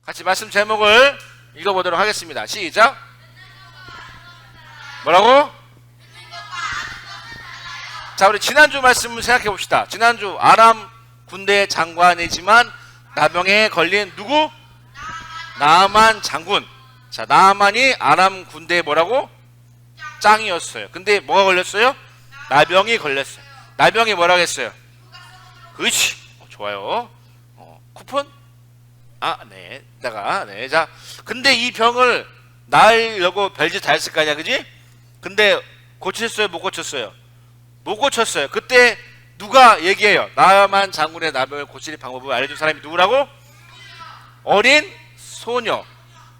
같이 말씀 제목을 읽어보도록 하겠습니다. 시작. 뭐라고? 자, 우리 지난주 말씀을 생각해 봅시다. 지난주 아람 군대 장관이지만 나병에 걸린 누구? 나아만 장군. 자, 나아만이 아람 군대에 뭐라고? 짱이었어요. 근데 뭐가 걸렸어요? 나병이 걸렸어요. 나병이 뭐라고 했어요? 그렇지. 좋아요. 쿠폰? 네. 네. 자, 근데 이 병을 나으려고 별짓 다 했을 거 아니야, 그지? 근데 고쳤어요, 못 고쳤어요? 못 고쳤어요. 그때 누가 얘기해요? 나아만 장군의 나병을 고칠 방법을 알려준 사람이 누구라고? 어린 소녀.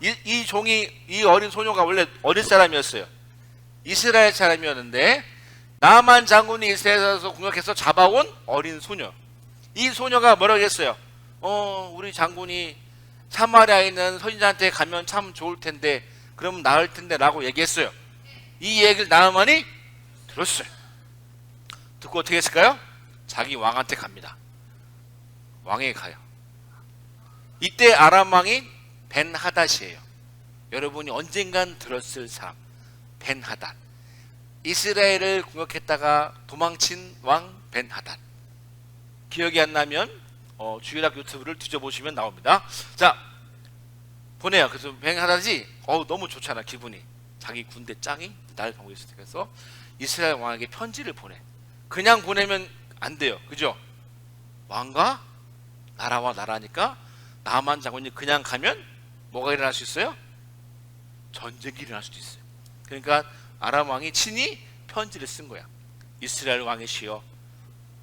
이 어린 소녀가 원래 어릴 사람이었어요. 이스라엘 사람이었는데 나아만 장군이 이스라엘에서 공격해서 잡아온 어린 소녀. 이 소녀가 뭐라고 했어요? 우리 장군이 사마리아에 있는 선지자한테 가면 참 좋을 텐데, 그러면 나을 텐데 라고 얘기했어요. 이 얘기를 나아만이 들었어요. 듣고 어떻게 했을까요? 자기 왕한테 갑니다. 왕에게 가요. 이때 아람 왕이 벤하닷이에요. 여러분이 언젠간 들었을 사람, 벤하닷. 이스라엘을 공격했다가 도망친 왕 벤하닷. 기억이 안 나면 주일학 유튜브를 뒤져보시면 나옵니다. 자, 보내요. 그래서 벤하닷이 너무 좋잖아, 기분이. 자기 군대 짱이 나를 방어했을 때. 그래서 이스라엘 왕에게 편지를 보내. 그냥 보내면 안 돼요, 그죠? 왕과 나라와 나라니까 나아만 장군이 그냥 가면 뭐가 일어날 수 있어요? 전쟁이 일어날 수도 있어요. 그러니까 아람 왕이 친히 편지를 쓴 거야. 이스라엘 왕이시여,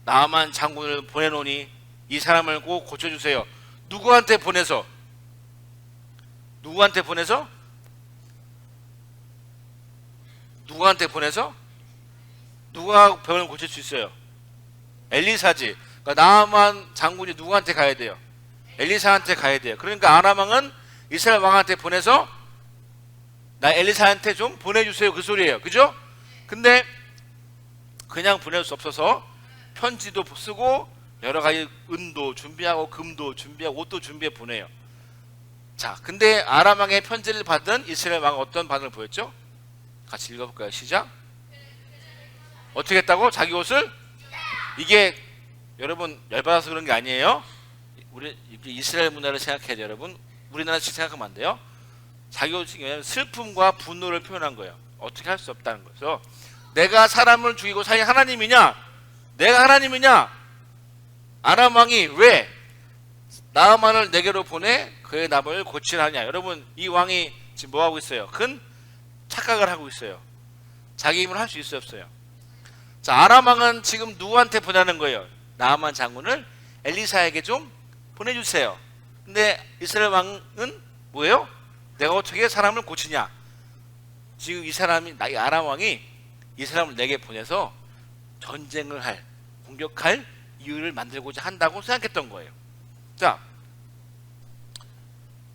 나아만 장군을 보내노니 이 사람을 꼭 고쳐주세요. 누구한테 보내서? 누구한테 보내서? 누가 병을 고칠 수 있어요? 엘리사지. 그러니까 나아만 장군이 누구한테 가야 돼요? 엘리사한테 가야 돼요. 그러니까 아람 왕은 이스라엘 왕한테 보내서 나 엘리사한테 좀 보내주세요, 그 소리예요. 그죠? 근데 그냥 보낼 수 없어서 편지도 쓰고 여러 가지 은도 준비하고 금도 준비하고 옷도 준비해 보내요. 자, 근데 아람 왕의 편지를 받은 이스라엘 왕은 어떤 반응을 보였죠? 같이 읽어볼까요? 시작. 어떻게 했다고? 자기 옷을? 이게 여러분 열받아서 그런 게 아니에요. 우리 이스라엘 문화를 생각해야 돼요, 여러분. 우리나라식 생각하면 안 돼요. 자기 옷이 왜냐면 슬픔과 분노를 표현한 거예요. 어떻게 할 수 없다는 거죠. 내가 사람을 죽이고 살인 하나님이냐? 내가 하나님이냐? 아람 왕이 왜 나아만을 내게로 보내 그의 나병을 고치라 하냐? 여러분, 이 왕이 지금 뭐 하고 있어요? 큰 착각을 하고 있어요. 자기 힘을 할 수 있어요, 없어요? 자, 아람 왕은 지금 누구한테 보내는 거예요? 나아만 장군을 엘리사에게 좀 보내주세요. 근데 이스라엘 왕은 뭐예요? 내가 어떻게 사람을 고치냐? 지금 이 아람 왕이 이 사람을 내게 보내서 전쟁을 공격할 이유를 만들고자 한다고 생각했던 거예요. 자,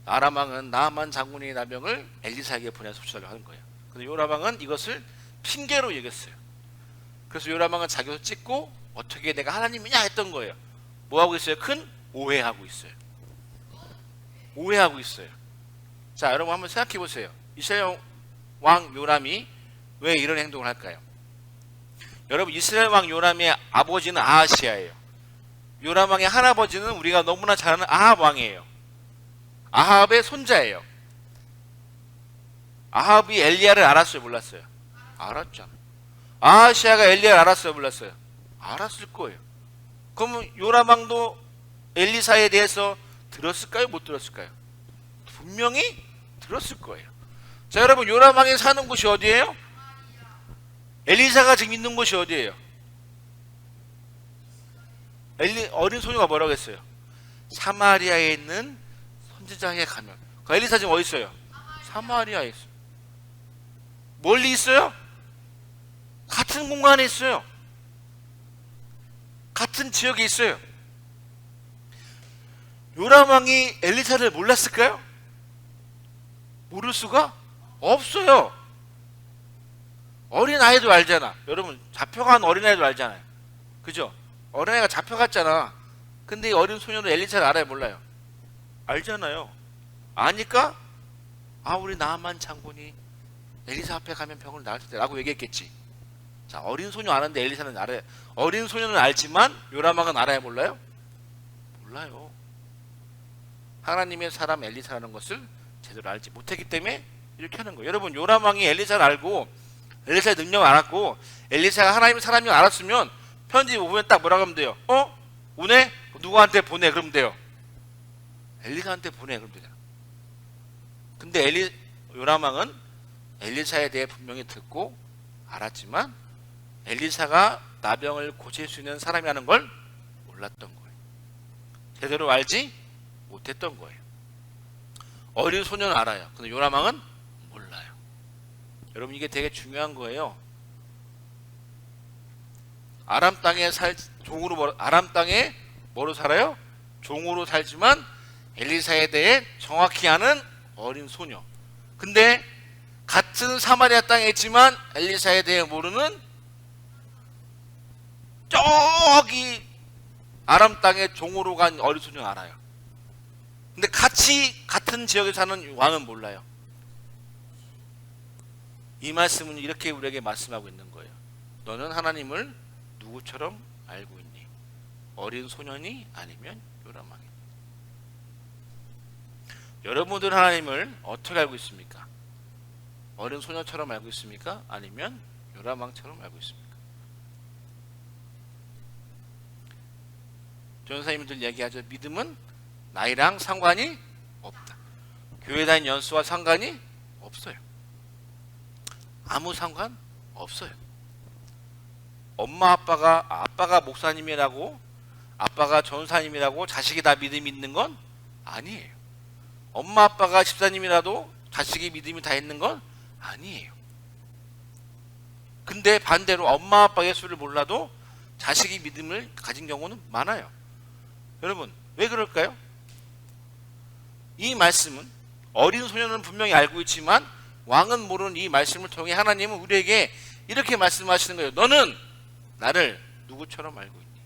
아람 왕은 나아만 장군의 나병을 엘리사에게 보내서 고치려고 하는 거예요. 근데 요람 왕은 이것을 핑계로 여겼어요. 그래서 요람 왕은 자기 옷을 찢고 어떻게 내가 하나님이냐 했던 거예요. 뭐 하고 있어요? 큰 오해하고 있어요. 오해하고 있어요. 자, 여러분 한번 생각해 보세요. 이스라엘 왕 요람이 왜 이런 행동을 할까요? 여러분, 이스라엘 왕 요람의 아버지는 아하시아예요. 요람 왕의 할아버지는 우리가 너무나 잘 아는 아합 왕이에요. 아합의 손자예요. 아합이 엘리야를 알았어요, 몰랐어요? 알았잖아. 아하시아가 엘리야를 알았어요, 몰랐어요? 알았을 거예요. 그러면 요람 왕도 엘리사에 대해서 들었을까요, 못 들었을까요? 분명히 들었을 거예요. 자, 여러분, 요람 왕이 사는 곳이 어디예요? 엘리사가 지금 있는 곳이 어디예요? 어린 소녀가 뭐라고 했어요? 사마리아에 있는 선지자에게 가면. 그 엘리사 지금 어디 있어요? 사마리아에 있어요. 멀리 있어요? 같은 공간에 있어요. 같은 지역에 있어요. 요람 왕이 엘리사를 몰랐을까요? 모를 수가 없어요. 어린아이도 알잖아. 여러분, 잡혀간 어린아이도 알잖아요. 그죠? 어린아이가 잡혀갔잖아. 근데 이 어린 소녀는 엘리사를 알아요, 몰라요? 알잖아요. 아니까 우리 나만 장군이 엘리사 앞에 가면 병을 나을 텐데 라고 얘기했겠지. 자, 어린 소녀 아는데 엘리사는 알아요. 어린 소녀는 알지만 요라망은 알아요, 몰라요? 몰라요. 하나님의 사람 엘리사라는 것을 제대로 알지 못했기 때문에 이렇게 하는 거예요. 여러분, 요라망이 엘리사를 알고 엘리사의 능력을 알았고 엘리사가 하나님의 사람인 걸 알았으면 편지 보면 딱 뭐라고 하면 돼요? 오네? 누구한테 보내? 그러면 돼요. 엘리사한테 보내. 그러면 되잖아. 근데 요라망은 엘리사에 대해 분명히 듣고 알았지만 엘리사가 나병을 고칠 수 있는 사람이라는 걸 몰랐던 거예요. 제대로 알지 못했던 거예요. 어린 소녀는 알아요. 근데 요라망은 몰라요. 여러분, 이게 되게 중요한 거예요. 아람 땅에 아람 땅에 뭐로 살아요? 종으로 살지만 엘리사에 대해 정확히 아는 어린 소녀. 근데 같은 사마리아 땅에 있지만 엘리사에 대해 모르는 저기 아람 땅에 종으로 간 어린 소녀는 알아요. 근데 같은 지역에 사는 왕은 몰라요. 이 말씀은 이렇게 우리에게 말씀하고 있는 거예요. 너는 하나님을 누구처럼 알고 있니? 어린 소년이 아니면 요라망이. 여러분들 하나님을 어떻게 알고 있습니까? 어린 소녀처럼 알고 있습니까? 아니면 요라망처럼 알고 있습니까? 전사님들 얘기하죠. 믿음은 나이랑 상관이 없다. 교회 다닌 연수와 상관이 없어요. 아무 상관 없어요. 엄마 아빠가 목사님이라고 아빠가 전사님이라고 자식이 다 믿음이 있는 건 아니에요. 엄마 아빠가 집사님이라도 자식이 믿음이 다 있는 건 아니에요. 근데 반대로 엄마 아빠 예수를 몰라도 자식이 믿음을 가진 경우는 많아요. 여러분, 왜 그럴까요? 이 말씀은 어린 소년은 분명히 알고 있지만 왕은 모르는 이 말씀을 통해 하나님은 우리에게 이렇게 말씀하시는 거예요. 너는 나를 누구처럼 알고 있니?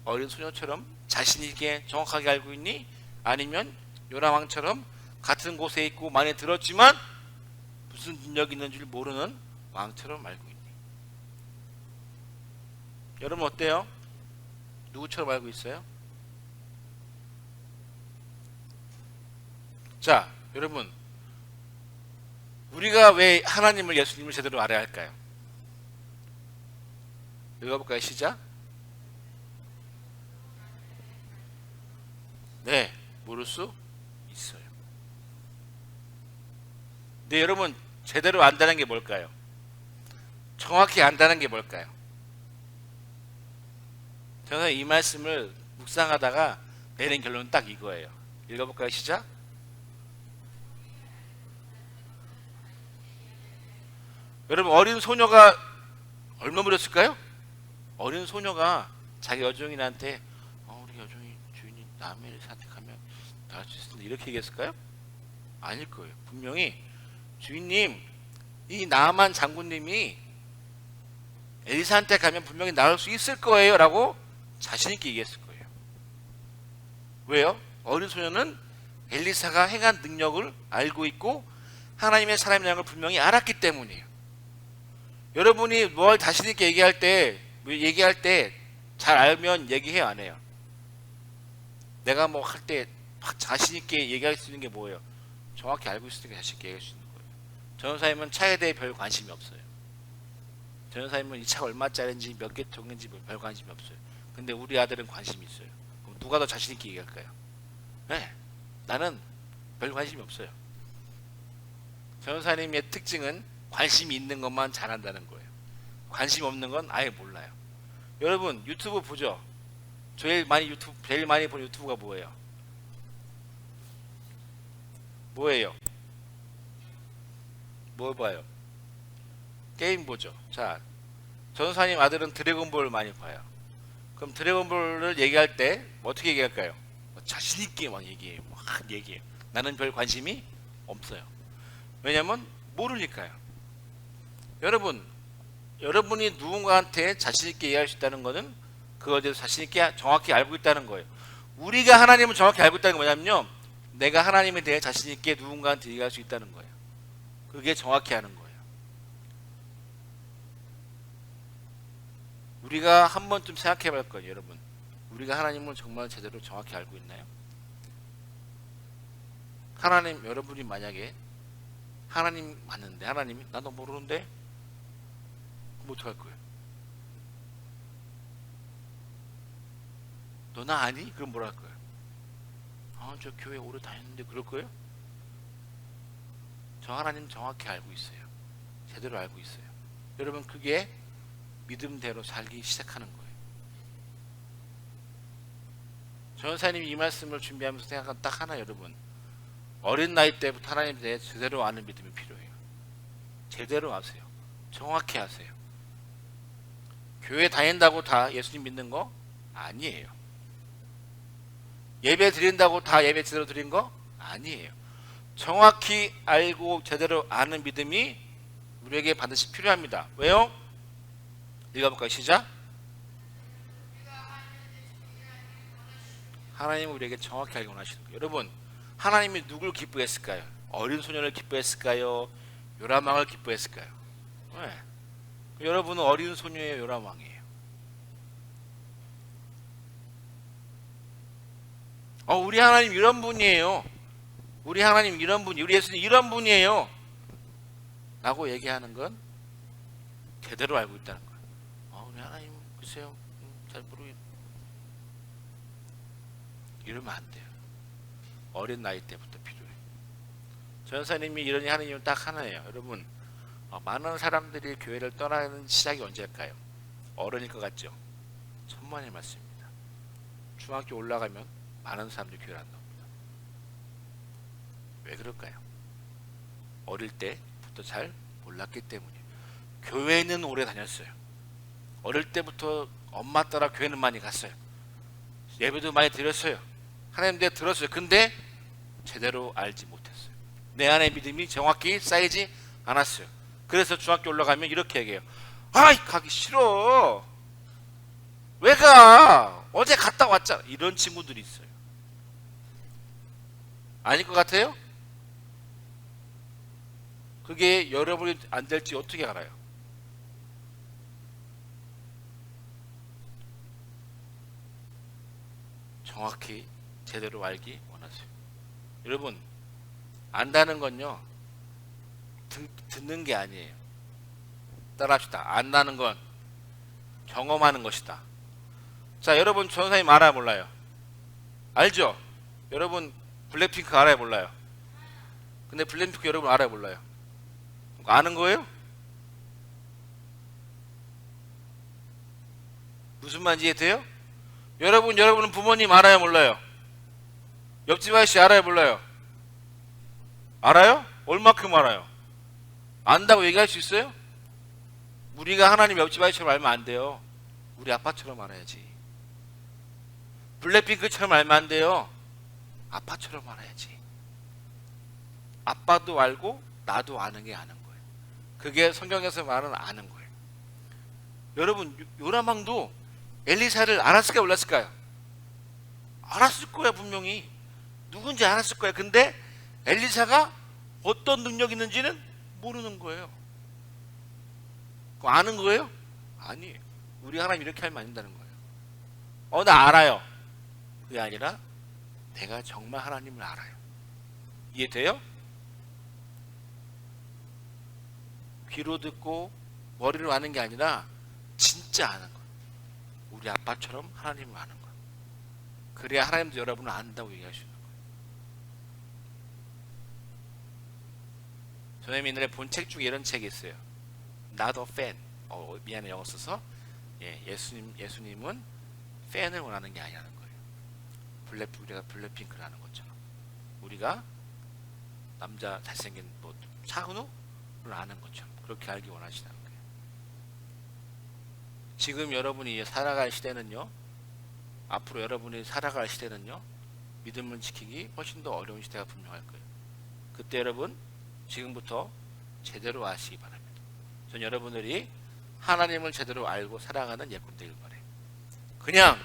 어린 소녀처럼 자신 있게 정확하게 알고 있니? 아니면 요람왕처럼 같은 곳에 있고 많이 들었지만 무슨 능력이 있는 줄 모르는 왕처럼 알고 있니? 여러분 어때요? 누구처럼 알고 있어요? 자, 여러분, 우리가 왜 하나님을 예수님을 제대로 알아야 할까요? 읽어볼까요? 시작. 네, 모를 수 있어요. 근데 여러분, 제대로 안다는 게 뭘까요? 정확히 안다는 게 뭘까요? 저는 이 말씀을 묵상하다가 내린 결론은 딱 이거예요. 읽어볼까요? 시작. 여러분, 어린 소녀가 얼마 물었을까요? 어린 소녀가 자기 여종인한테 우리 여종이 주인이 남의 선택하면 나을 수 있을 텐데 이렇게 얘기했을까요? 아닐 거예요. 분명히 주인님, 이 나만 장군님이 엘리사한테 가면 분명히 나을 수 있을 거예요 라고 자신있게 얘기했을 거예요. 왜요? 어린 소녀는 엘리사가 행한 능력을 알고 있고 하나님의 사람이라는 걸 분명히 알았기 때문이에요. 여러분이 뭘 자신있게 얘기할 때 잘 알면 얘기해요, 안 해요? 내가 뭐 할 때 자신있게 얘기할 수 있는 게 뭐예요? 정확히 알고 있으니까 자신있게 얘기할 수 있는 거예요. 전도사님은 차에 대해 별 관심이 없어요. 전도사님은 이 차가 얼마짜리인지 몇 개 통인지 별 관심이 없어요. 근데 우리 아들은 관심이 있어요. 그럼 누가 더 자신있게 얘기할까요? 네, 나는 별 관심이 없어요. 전도사님의 특징은 관심이 있는 것만 잘한다는 거예요. 관심 없는 건 아예 몰라요. 여러분 유튜브 보죠? 제일 많이 본 유튜브가 뭐예요? 뭐예요? 뭐 봐요? 게임 보죠. 자, 전도사님 아들은 드래곤볼 많이 봐요. 그럼 드래곤볼을 얘기할 때 어떻게 얘기할까요? 자신있게 막 얘기해요. 막 얘기해요. 나는 별 관심이 없어요. 왜냐면 모르니까요. 여러분이 누군가한테 자신있게 이해할 수 있다는 것은 그거에 대해서 자신있게 정확히 알고 있다는 거예요. 우리가 하나님을 정확히 알고 있다는 게 뭐냐면요, 내가 하나님에 대해 자신 있게 누군가한테 얘기할 수 있다는 거예요. 그게 정확히 하는 거예요. 우리가 한 번쯤 생각해 볼 거예요, 여러분. 우리가 하나님을 정말 제대로 정확히 알고 있나요? 하나님, 여러분이 만약에 하나님 맞는데 하나님이 나 너 모르는데? 그럼 어떡할 거예요? 너 나 아니? 그럼 뭐라 할 거예요? 아, 저 교회 오래 다녔는데 그럴 거예요? 저 하나님 정확히 알고 있어요. 제대로 알고 있어요. 여러분, 그게 믿음대로 살기 시작하는 거예요. 전사님이 이 말씀을 준비하면서 생각한 딱 하나, 여러분. 어린 나이 때부터 하나님에 대해 제대로 아는 믿음이 필요해요. 제대로 아세요. 정확히 아세요. 교회 다닌다고 다 예수님 믿는 거 아니에요. 예배 드린다고 다 예배 제대로 드린 거 아니에요. 정확히 알고 제대로 아는 믿음이 우리에게 반드시 필요합니다. 왜요? 읽어볼까요? 시작. 하나님은 우리에게 정확히 알기 원하시는 거예요. 여러분, 하나님이 누굴 기뻐했을까요? 어린 소년을 기뻐했을까요? 요람왕을 기뻐했을까요? 네. 여러분은 어린 소녀예요, 요람왕이에요. 우리 하나님 이런 분이에요. 우리 하나님 이런 분이, 우리 예수님 이런 분이에요 라고 얘기하는 건 제대로 알고 있다는 거예요. 우리 하나님 글쎄요, 잘 모르겠. 이러면 안 돼요. 어린 나이 때부터 필요해요. 전사님이 이런 하나님은 딱 하나예요. 여러분, 많은 사람들이 교회를 떠나는 시작이 언제일까요? 어른일 것 같죠? 천만의 말씀입니다. 중학교 올라가면 많은 사람들이 교회를 안 나옵니다. 왜 그럴까요? 어릴 때부터 잘 몰랐기 때문이에요. 교회는 오래 다녔어요. 어릴 때부터 엄마 따라 교회는 많이 갔어요. 예배도 많이 드렸어요. 하나님 대해 들었어요. 근데 제대로 알지 못했어요. 내 안에 믿음이 정확히 쌓이지 않았어요. 그래서 중학교 올라가면 이렇게 얘기해요. 아이, 가기 싫어. 왜 가? 어제 갔다 왔잖아. 이런 친구들이 있어요. 아닐 것 같아요? 그게 여러분이 안 될지 어떻게 알아요? 정확히 제대로 알기 원하세요. 여러분, 안다는 건요, 듣는 게 아니에요. 따라합시다. 안다는 건 경험하는 것이다. 자, 여러분 전사님 알아요, 몰라요? 알죠? 여러분 블랙핑크 알아요, 몰라요? 근데 블랙핑크 여러분 알아요, 몰라요? 아는 거예요? 무슨 말인지 이해돼요? 여러분은 부모님 알아요, 몰라요? 옆집 아저씨 알아요, 몰라요? 알아요? 얼마큼 알아요? 안다고 얘기할 수 있어요? 우리가 하나님 옆집 아저씨처럼 알면 안 돼요. 우리 아빠처럼 알아야지. 블랙핑크처럼 알면 안 돼요. 아빠처럼 알아야지. 아빠도 알고 나도 아는 게 아는 거예요. 그게 성경에서 말하는 아는 거예요. 여러분, 요람왕도 엘리사를 알았을까요, 몰랐을까요? 알았을 거야, 분명히. 누군지 알았을 거야. 근데 엘리사가 어떤 능력이 있는지는 모르는 거예요. 그거 아는 거예요? 아니에요. 우리 하나님 이렇게 하면 안 된다는 거예요. 나 알아요. 그게 아니라 내가 정말 하나님을 알아요. 이해돼요? 귀로 듣고 머리로 아는 게 아니라 진짜 아는 거예요. 우리 아빠처럼 하나님을 아는 거예요. 그래야 하나님도 여러분을 안다고 얘기할 수 있는 거예요. 저는 옛날에 본 책 중에 이런 책이 있어요. Not a fan. 미안해, 영어 써서. 예수님은 팬을 원하는 게 아니라는 거예요. 우리가 블랙핑크를 하는 것처럼. 우리가 남자 잘생긴 차은우를 아는 것처럼 그렇게 알기 원하시는 거예요. 지금 여러분이 살아갈 시대는요, 앞으로 여러분이 살아갈 시대는요, 믿음을 지키기 훨씬 더 어려운 시대가 분명할 거예요. 그때 여러분, 지금부터 제대로 아시기 바랍니다. 전 여러분들이 하나님을 제대로 알고 살아가는 예꾼 되길 바래요. 그냥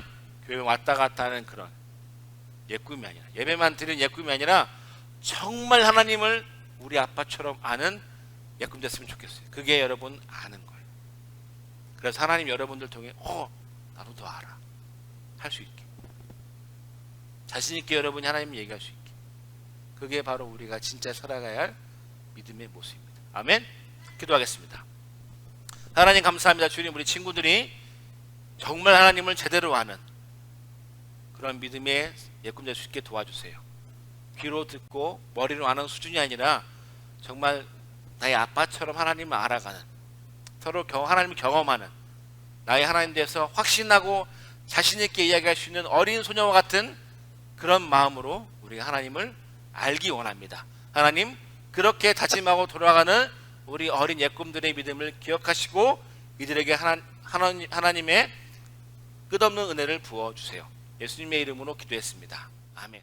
교회 왔다 갔다 하는 그런 옛꿈이 아니라, 예배만 드리는 옛꿈이 아니라 정말 하나님을 우리 아빠처럼 아는 옛꿈 됐으면 좋겠어요. 그게 여러분 아는 거예요. 그래서 하나님 여러분들 통해 나도 더 알아 할 수 있게, 자신 있게 여러분이 하나님 얘기할 수 있게, 그게 바로 우리가 진짜 살아가야 할 믿음의 모습입니다. 아멘. 기도하겠습니다. 하나님 감사합니다. 주님, 우리 친구들이 정말 하나님을 제대로 아는 그런 믿음의 예꿈 될 수 있게 도와주세요. 귀로 듣고 머리로 아는 수준이 아니라 정말 나의 아빠처럼 하나님을 알아가는, 서로 하나님을 경험하는, 나의 하나님 대해서 확신하고 자신 있게 이야기할 수 있는 어린 소녀와 같은 그런 마음으로 우리가 하나님을 알기 원합니다. 하나님, 그렇게 다짐하고 돌아가는 우리 어린 예꿈들의 믿음을 기억하시고 이들에게 하나님의 끝없는 은혜를 부어주세요. 예수님의 이름으로 기도했습니다. 아멘.